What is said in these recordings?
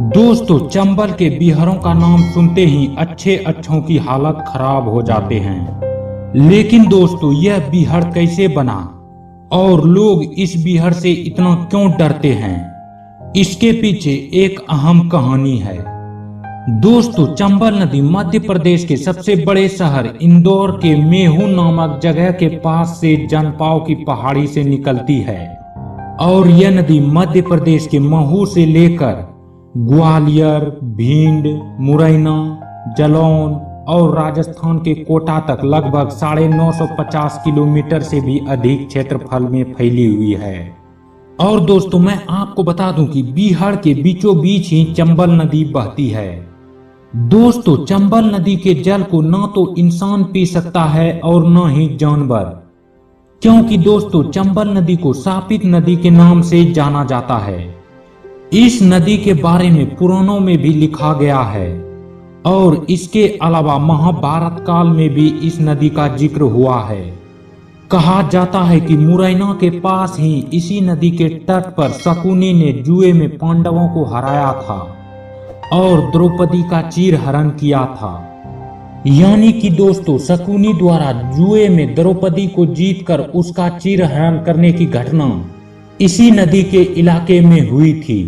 दोस्तों, चंबल के बीहरों का नाम सुनते ही अच्छों की हालत खराब हो जाते हैं। लेकिन दोस्तों, यह बीहड़ कैसे बना और लोग इस बीहड़ से इतना क्यों डरते हैं, इसके पीछे एक अहम कहानी है। दोस्तों, चंबल नदी मध्य प्रदेश के सबसे बड़े शहर इंदौर के मेहू नामक जगह के पास से जनपाव की पहाड़ी से निकलती है और यह नदी मध्य प्रदेश के महू से लेकर ग्वालियर, भिंड, मुरैना, जालौन और राजस्थान के कोटा तक लगभग 950 किलोमीटर से भी अधिक क्षेत्रफल में फैली हुई है। और दोस्तों, मैं आपको बता दूं कि बीहड़ के बीचों बीच ही चंबल नदी बहती है। दोस्तों, चंबल नदी के जल को न तो इंसान पी सकता है और न ही जानवर, क्योंकि दोस्तों चंबल नदी को शापित नदी के नाम से जाना जाता है। इस नदी के बारे में पुराणों में भी लिखा गया है और इसके अलावा महाभारत काल में भी इस नदी का जिक्र हुआ है। कहा जाता है कि मुरैना के पास ही इसी नदी के तट पर शकुनी ने जुए में पांडवों को हराया था और द्रौपदी का चीरहरण किया था। यानी कि दोस्तों, शकुनी द्वारा जुए में द्रौपदी को जीतकर उसका चीरहरण करने की घटना इसी नदी के इलाके में हुई थी।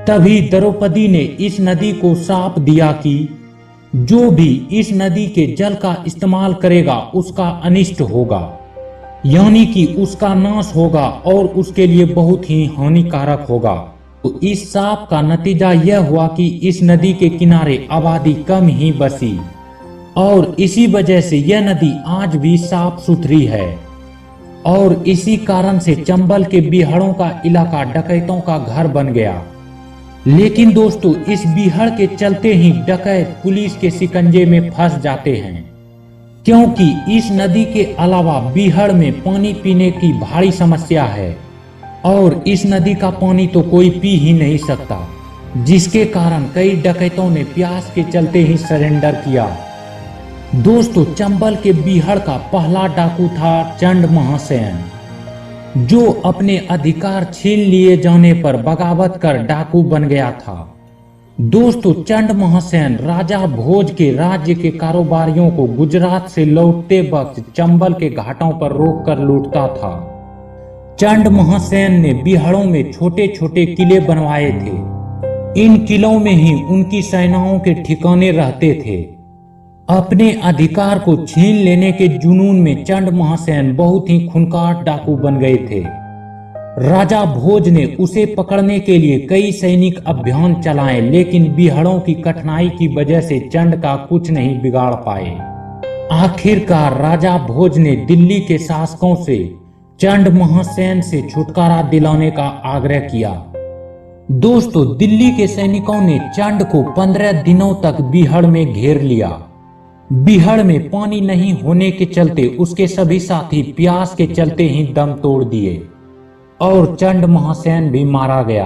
तभी द्रौपदी ने इस नदी को शाप दिया कि जो भी इस नदी के जल का इस्तेमाल करेगा उसका अनिष्ट होगा, यानी कि उसका नाश होगा और उसके लिए बहुत ही हानिकारक होगा। तो इस शाप का नतीजा यह हुआ कि इस नदी के किनारे आबादी कम ही बसी और इसी वजह से यह नदी आज भी साफ सुथरी है। और इसी कारण से चंबल के बीहड़ों का इलाका डकैतों का घर बन गया। लेकिन दोस्तों, इस बीहड़ के चलते ही डकैत पुलिस के शिकंजे में फंस जाते हैं, क्योंकि इस नदी के अलावा बीहड़ में पानी पीने की भारी समस्या है और इस नदी का पानी तो कोई पी ही नहीं सकता, जिसके कारण कई डकैतों ने प्यास के चलते ही सरेंडर किया। दोस्तों, चंबल के बीहड़ का पहला डाकू था चंड महासेन, जो अपने अधिकार छीन लिए जाने पर बगावत कर डाकू बन गया था। दोस्तों, चंड महासेन राजा भोज के राज्य के कारोबारियों को गुजरात से लौटते वक्त चंबल के घाटों पर रोककर लूटता था। चंड महासेन ने बीहड़ों में छोटे छोटे किले बनवाए थे। इन किलों में ही उनकी सेनाओं के ठिकाने रहते थे। अपने अधिकार को छीन लेने के जुनून में चंड महासेन बहुत ही खूंखार डाकू बन गए थे। राजा भोज ने उसे पकड़ने के लिए कई सैनिक अभियान चलाए, लेकिन बीहड़ों की कठिनाई की वजह से चंड का कुछ नहीं बिगाड़ पाए। आखिरकार राजा भोज ने दिल्ली के शासकों से चंड महासेन से छुटकारा दिलाने का आग्रह किया। दोस्तों, दिल्ली के सैनिकों ने चंड को 15 दिनों तक बीहड़ में घेर लिया। बीहड़ में पानी नहीं होने के चलते उसके सभी साथी प्यास के चलते ही दम तोड़ दिए और चंड महासेन भी मारा गया।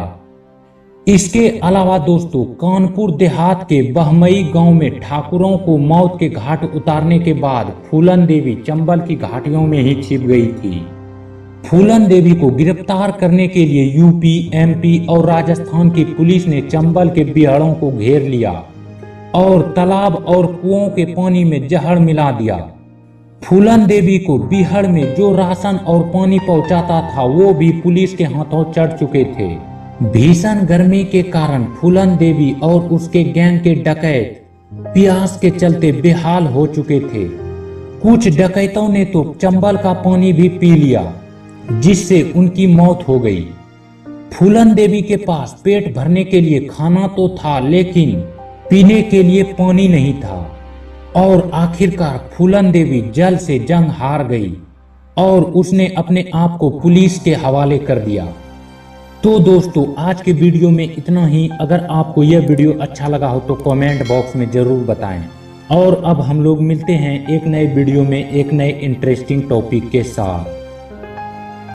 इसके अलावा दोस्तों, कानपुर देहात के बहमई गांव में ठाकुरों को मौत के घाट उतारने के बाद फूलन देवी चंबल की घाटियों में ही छिप गई थी। फूलन देवी को गिरफ्तार करने के लिए यूपी, एमपी और राजस्थान की पुलिस ने चंबल के बीहड़ों को घेर लिया और तालाब और कुओं के पानी में जहर मिला दिया। फूलन देवी को बीहड़ में जो राशन और पानी पहुंचाता था वो भी पुलिस के हाथों चढ़ चुके थे। भीषण गर्मी के कारण फूलन देवी और उसके गैंग के डकैत प्यास के चलते बेहाल हो चुके थे। कुछ डकैतों ने तो चंबल का पानी भी पी लिया, जिससे उनकी मौत हो गई। फूलन देवी के पास पेट भरने के लिए खाना तो था, लेकिन पीने के लिए पानी नहीं था और आखिरकार फूलन देवी जल से जंग हार गई और उसने अपने आप को पुलिस के हवाले कर दिया। तो दोस्तों, आज के वीडियो में इतना ही। अगर आपको यह वीडियो अच्छा लगा हो तो कमेंट बॉक्स में जरूर बताएं। और अब हम लोग मिलते हैं एक नए वीडियो में एक नए इंटरेस्टिंग टॉपिक के साथ।